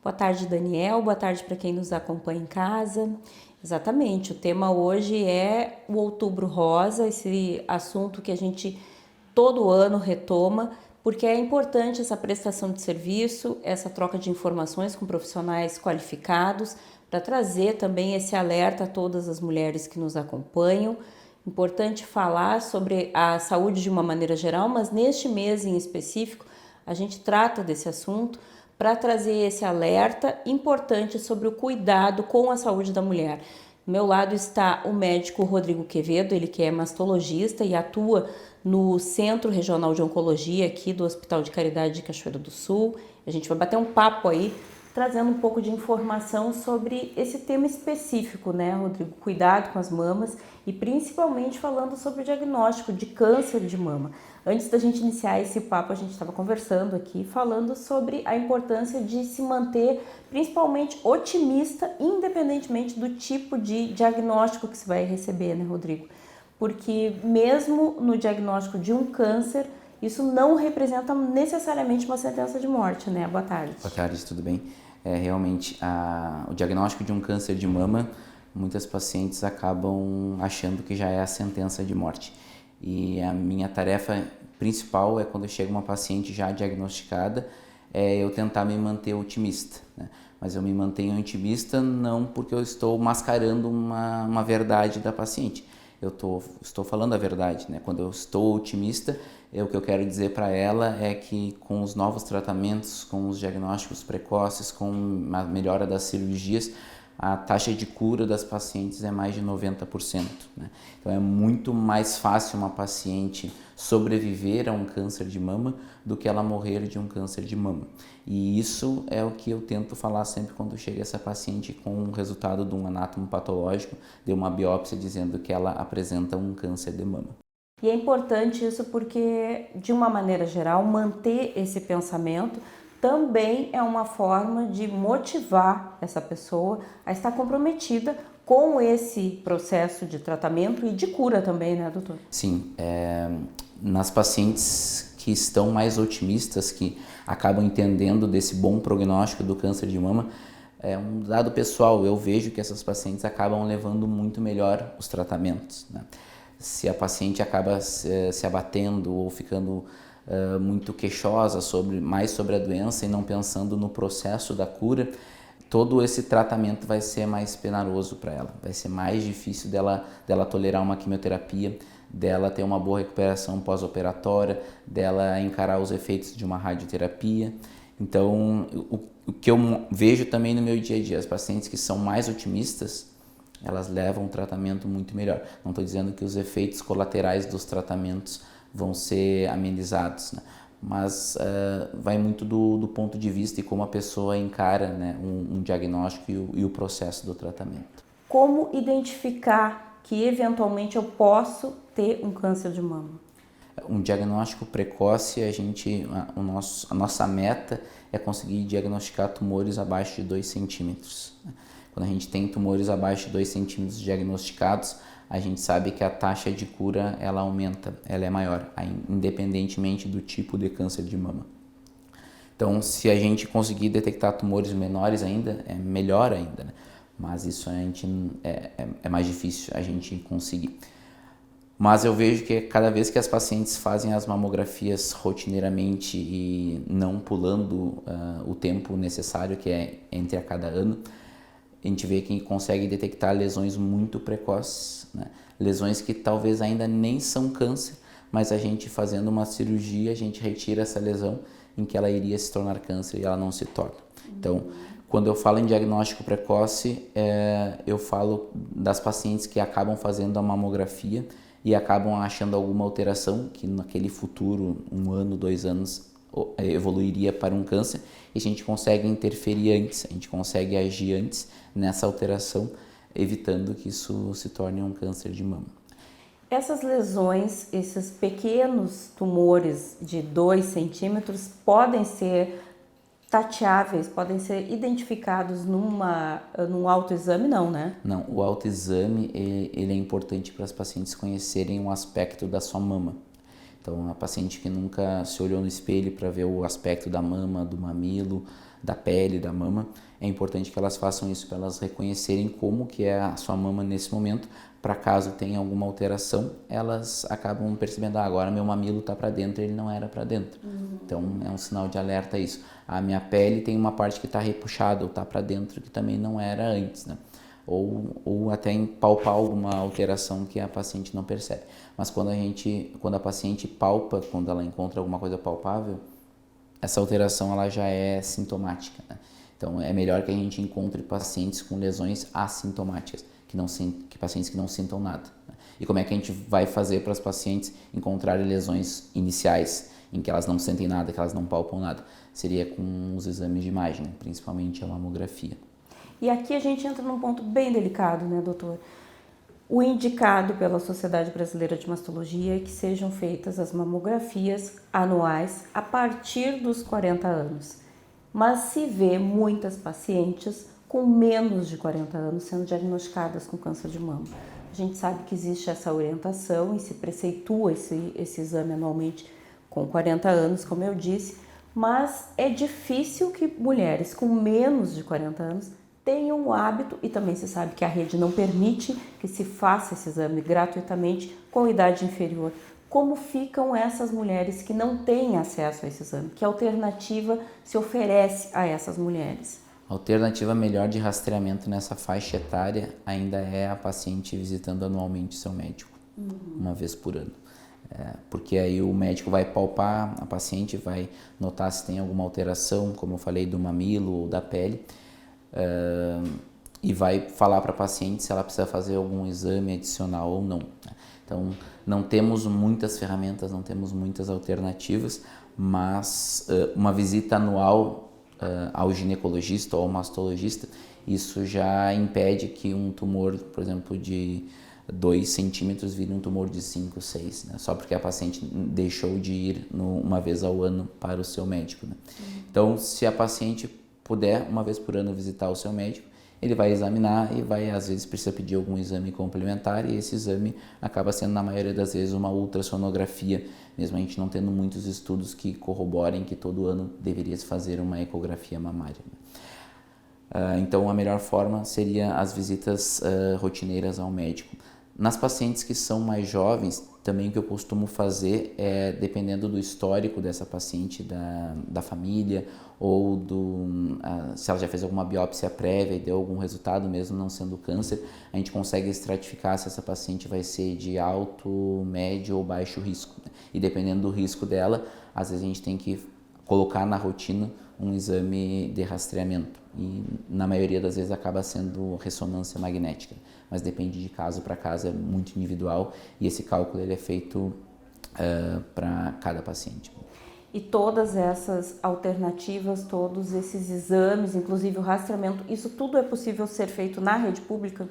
Boa tarde, Daniel. Boa tarde para quem nos acompanha em casa. Exatamente, o tema hoje é o Outubro Rosa, esse assunto que a gente todo ano retoma, porque é importante essa prestação de serviço, essa troca de informações com profissionais qualificados, para trazer também esse alerta a todas as mulheres que nos acompanham. Importante falar sobre a saúde de uma maneira geral, mas neste mês em específico a gente trata desse assunto para trazer esse alerta importante sobre o cuidado com a saúde da mulher. Do meu lado está o médico Rodrigo Quevedo, ele que é mastologista e atua no Centro Regional de Oncologia aqui do Hospital de Caridade de Cachoeira do Sul. A gente vai bater um papo aí, trazendo um pouco de informação sobre esse tema específico, né, Rodrigo? Cuidado com as mamas e principalmente falando sobre o diagnóstico de câncer de mama. Antes da gente iniciar esse papo, a gente estava conversando aqui, falando sobre a importância de se manter principalmente otimista, independentemente do tipo de diagnóstico que você vai receber, né, Rodrigo? Porque mesmo no diagnóstico de um câncer, isso não representa necessariamente uma sentença de morte, né? Boa tarde. Boa tarde, tudo bem? Realmente, o diagnóstico de um câncer de mama, muitas pacientes acabam achando que já é a sentença de morte. E a minha tarefa principal é quando chega uma paciente já diagnosticada, é eu tentar me manter otimista, né? Mas eu me mantenho otimista não porque eu estou mascarando uma verdade da paciente. Estou falando a verdade, né? Quando eu estou otimista, o que eu quero dizer para ela é que com os novos tratamentos, com os diagnósticos precoces, com a melhora das cirurgias, a taxa de cura das pacientes é mais de 90%, né? Então é muito mais fácil uma paciente sobreviver a um câncer de mama do que ela morrer de um câncer de mama. E isso é o que eu tento falar sempre quando chega essa paciente com o resultado de um anátomo patológico, de uma biópsia dizendo que ela apresenta um câncer de mama. E é importante isso porque, de uma maneira geral, manter esse pensamento também é uma forma de motivar essa pessoa a estar comprometida com esse processo de tratamento e de cura também, né, doutor? Sim, nas pacientes que estão mais otimistas, que acabam entendendo desse bom prognóstico do câncer de mama, é um dado pessoal, eu vejo que essas pacientes acabam levando muito melhor os tratamentos, né? Se a paciente acaba se abatendo ou ficando muito queixosa mais sobre a doença e não pensando no processo da cura, todo esse tratamento vai ser mais penoso para ela, vai ser mais difícil dela tolerar uma quimioterapia, dela ter uma boa recuperação pós-operatória, dela encarar os efeitos de uma radioterapia. Então, o que eu vejo também no meu dia a dia, as pacientes que são mais otimistas, elas levam um tratamento muito melhor. Não estou dizendo que os efeitos colaterais dos tratamentos vão ser amenizados, né? Mas vai muito do ponto de vista e como a pessoa encara, né, um diagnóstico e o processo do tratamento. Como identificar que eventualmente eu posso ter um câncer de mama? Um diagnóstico precoce, a nossa meta é conseguir diagnosticar tumores abaixo de 2 centímetros. Quando a gente tem tumores abaixo de 2 centímetros diagnosticados, a gente sabe que a taxa de cura ela aumenta, ela é maior, independentemente do tipo de câncer de mama. Então, se a gente conseguir detectar tumores menores ainda, é melhor ainda, né? Mas isso é mais difícil a gente conseguir. Mas eu vejo que cada vez que as pacientes fazem as mamografias rotineiramente e não pulando o tempo necessário, que é entre a cada ano, a gente vê que consegue detectar lesões muito precoces, né? Lesões que talvez ainda nem são câncer, mas a gente fazendo uma cirurgia, a gente retira essa lesão em que ela iria se tornar câncer e ela não se torna. Então, quando eu falo em diagnóstico precoce, eu falo das pacientes que acabam fazendo a mamografia e acabam achando alguma alteração que naquele futuro, 1 ano, 2 anos, evoluiria para um câncer e a gente consegue interferir antes, a gente consegue agir antes nessa alteração, evitando que isso se torne um câncer de mama. Essas lesões, esses pequenos tumores de 2 centímetros podem ser tateáveis, podem ser identificados num autoexame, não, né? Não, o autoexame ele é importante para as pacientes conhecerem um aspecto da sua mama. Então, a paciente que nunca se olhou no espelho para ver o aspecto da mama, do mamilo, da pele, da mama, é importante que elas façam isso para elas reconhecerem como que é a sua mama nesse momento, para caso tenha alguma alteração, elas acabam percebendo, agora meu mamilo está para dentro, ele não era para dentro. Então, é um sinal de alerta isso. A minha pele tem uma parte que está repuxada ou está para dentro, que também não era antes, né? Ou até em palpar alguma alteração que a paciente não percebe. Mas quando a paciente palpa, quando ela encontra alguma coisa palpável, essa alteração ela já é sintomática, né? Então é melhor que a gente encontre pacientes com lesões assintomáticas, que pacientes que não sintam nada, né? E como é que a gente vai fazer para as pacientes encontrarem lesões iniciais, em que elas não sentem nada, que elas não palpam nada? Seria com os exames de imagem, principalmente a mamografia. E aqui a gente entra num ponto bem delicado, né, doutor? O indicado pela Sociedade Brasileira de Mastologia é que sejam feitas as mamografias anuais a partir dos 40 anos. Mas se vê muitas pacientes com menos de 40 anos sendo diagnosticadas com câncer de mama. A gente sabe que existe essa orientação e se preceitua esse exame anualmente com 40 anos, como eu disse, mas é difícil que mulheres com menos de 40 anos tenham o hábito, e também se sabe que a rede não permite que se faça esse exame gratuitamente com idade inferior. Como ficam essas mulheres que não têm acesso a esse exame? Que alternativa se oferece a essas mulheres? A alternativa melhor de rastreamento nessa faixa etária ainda é a paciente visitando anualmente seu médico, uma vez por ano. Porque aí o médico vai palpar a paciente, vai notar se tem alguma alteração, como eu falei, do mamilo ou da pele, e vai falar para a paciente se ela precisa fazer algum exame adicional ou não. Então, não temos muitas ferramentas, não temos muitas alternativas, mas uma visita anual ao ginecologista ou ao mastologista, isso já impede que um tumor, por exemplo, de 2 centímetros vire um tumor de 5, 6, né? Só porque a paciente deixou de ir uma vez ao ano para o seu médico, né? Então, se a paciente puder, uma vez por ano, visitar o seu médico, ele vai examinar e vai, às vezes, precisa pedir algum exame complementar, e esse exame acaba sendo, na maioria das vezes, uma ultrassonografia, mesmo a gente não tendo muitos estudos que corroborem que todo ano deveria se fazer uma ecografia mamária. Então, a melhor forma seria as visitas rotineiras ao médico. Nas pacientes que são mais jovens, também o que eu costumo fazer é, dependendo do histórico dessa paciente, da família, ou se ela já fez alguma biópsia prévia e deu algum resultado, mesmo não sendo câncer, a gente consegue estratificar se essa paciente vai ser de alto, médio ou baixo risco, né? E dependendo do risco dela, às vezes a gente tem que colocar na rotina um exame de rastreamento, e na maioria das vezes acaba sendo ressonância magnética, mas depende de caso para caso, é muito individual, e esse cálculo ele é feito para cada paciente. E todas essas alternativas, todos esses exames, inclusive o rastreamento, isso tudo é possível ser feito na rede pública?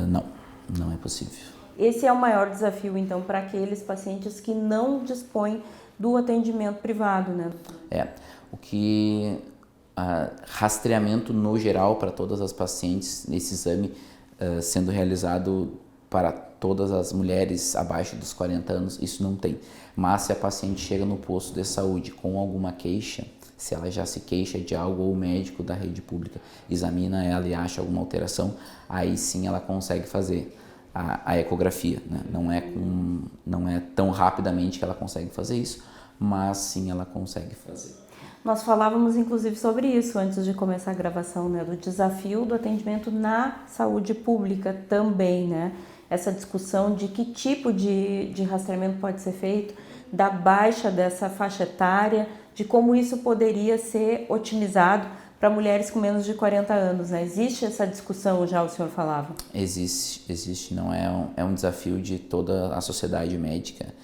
Não é possível. Esse é o maior desafio, então, para aqueles pacientes que não dispõem do atendimento privado, né? O que rastreamento no geral para todas as pacientes, nesse exame sendo realizado para todas as mulheres abaixo dos 40 anos, isso não tem. Mas se a paciente chega no posto de saúde com alguma queixa, se ela já se queixa de algo ou o médico da rede pública examina ela e acha alguma alteração, aí sim ela consegue fazer a ecografia, né? Não é tão rapidamente que ela consegue fazer isso, mas sim ela consegue fazer. Nós falávamos inclusive sobre isso antes de começar a gravação, né? Do desafio do atendimento na saúde pública também, né? Essa discussão de que tipo de rastreamento pode ser feito, da baixa dessa faixa etária, de como isso poderia ser otimizado para mulheres com menos de 40 anos, né? Existe essa discussão já, o senhor falava? Existe, não é um desafio de toda a sociedade médica,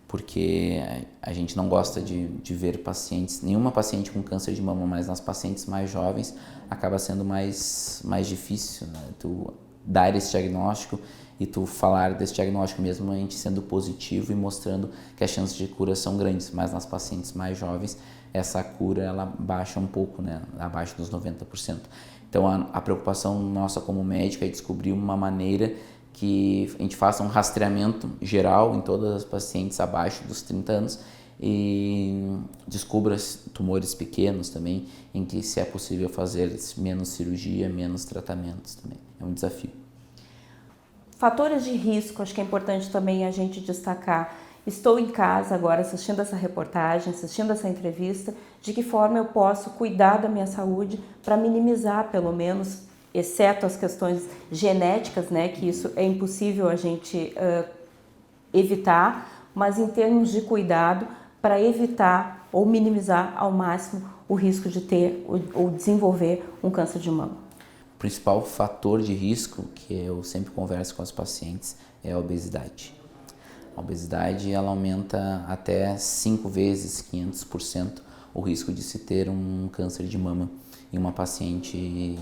porque a gente não gosta de ver pacientes, nenhuma paciente com câncer de mama, mas nas pacientes mais jovens acaba sendo mais difícil, né? Tu dar esse diagnóstico e tu falar desse diagnóstico mesmo a gente sendo positivo e mostrando que as chances de cura são grandes, mas nas pacientes mais jovens essa cura ela baixa um pouco, né? Abaixo dos 90%. Então a preocupação nossa como médico é descobrir uma maneira que a gente faça um rastreamento geral em todas as pacientes abaixo dos 30 anos e descubra tumores pequenos também, em que se é possível fazer menos cirurgia, menos tratamentos também. É um desafio. Fatores de risco, acho que é importante também a gente destacar. Estou em casa agora assistindo essa reportagem, assistindo essa entrevista, de que forma eu posso cuidar da minha saúde para minimizar, pelo menos, exceto as questões genéticas, né, que isso é impossível a gente evitar, mas em termos de cuidado, para evitar ou minimizar ao máximo o risco de ter ou desenvolver um câncer de mama. O principal fator de risco que eu sempre converso com os pacientes é a obesidade. A obesidade ela aumenta até 5 vezes, 500%, o risco de se ter um câncer de mama em uma paciente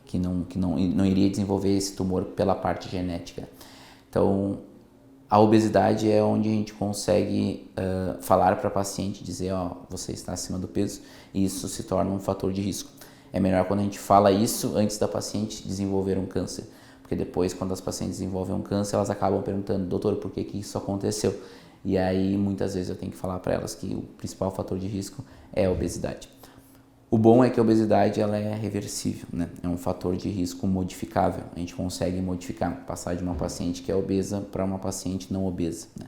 que não iria desenvolver esse tumor pela parte genética. Então, a obesidade é onde a gente consegue falar para a paciente, dizer, ó, você está acima do peso, e isso se torna um fator de risco. É melhor quando a gente fala isso antes da paciente desenvolver um câncer, porque depois, quando as pacientes desenvolvem um câncer, elas acabam perguntando, doutor, por que isso aconteceu? E aí, muitas vezes eu tenho que falar para elas que o principal fator de risco é a obesidade. O bom é que a obesidade ela é reversível, né? É um fator de risco modificável. A gente consegue modificar, passar de uma paciente que é obesa para uma paciente não obesa, né?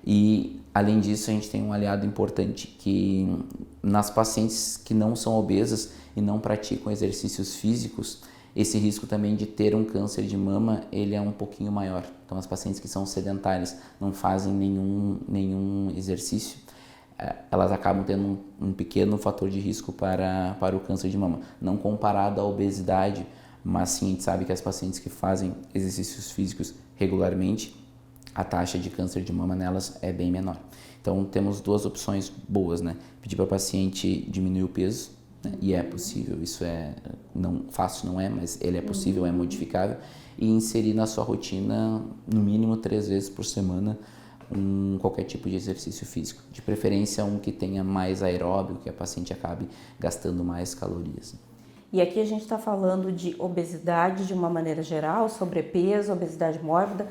E, além disso, a gente tem um aliado importante, que nas pacientes que não são obesas e não praticam exercícios físicos, esse risco também de ter um câncer de mama, ele é um pouquinho maior. Então, as pacientes que são sedentárias, não fazem nenhum exercício, elas acabam tendo um pequeno fator de risco para o câncer de mama. Não comparado à obesidade, mas sim a gente sabe que as pacientes que fazem exercícios físicos regularmente, a taxa de câncer de mama nelas é bem menor. Então temos duas opções boas, né? Pedir para a paciente diminuir o peso, né? E é possível, isso é não fácil, não é, mas ele é possível, é modificável, e inserir na sua rotina no mínimo 3 vezes por semana qualquer tipo de exercício físico, de preferência um que tenha mais aeróbio, que a paciente acabe gastando mais calorias. E aqui a gente está falando de obesidade de uma maneira geral, sobrepeso, obesidade mórbida,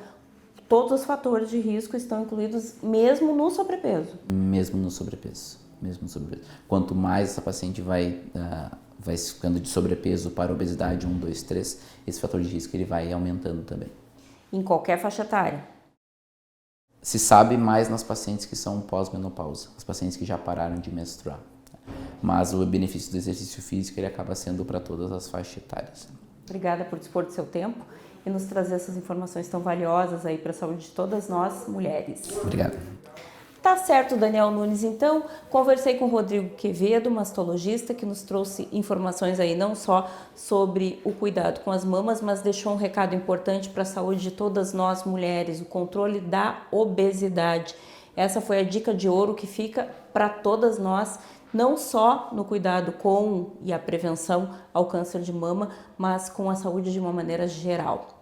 todos os fatores de risco estão incluídos mesmo no sobrepeso? Mesmo no sobrepeso. Quanto mais essa paciente vai ficando de sobrepeso para obesidade 1, 2, 3, esse fator de risco ele vai aumentando também. Em qualquer faixa etária? Se sabe mais nas pacientes que são pós-menopausa, as pacientes que já pararam de menstruar. Mas o benefício do exercício físico ele acaba sendo para todas as faixas etárias. Obrigada por dispor do seu tempo e nos trazer essas informações tão valiosas aí para a saúde de todas nós, mulheres. Obrigado. Tá certo, Daniel Nunes. Então, conversei com o Rodrigo Quevedo, mastologista, que nos trouxe informações aí não só sobre o cuidado com as mamas, mas deixou um recado importante para a saúde de todas nós mulheres, o controle da obesidade. Essa foi a dica de ouro que fica para todas nós, não só no cuidado com e a prevenção ao câncer de mama, mas com a saúde de uma maneira geral.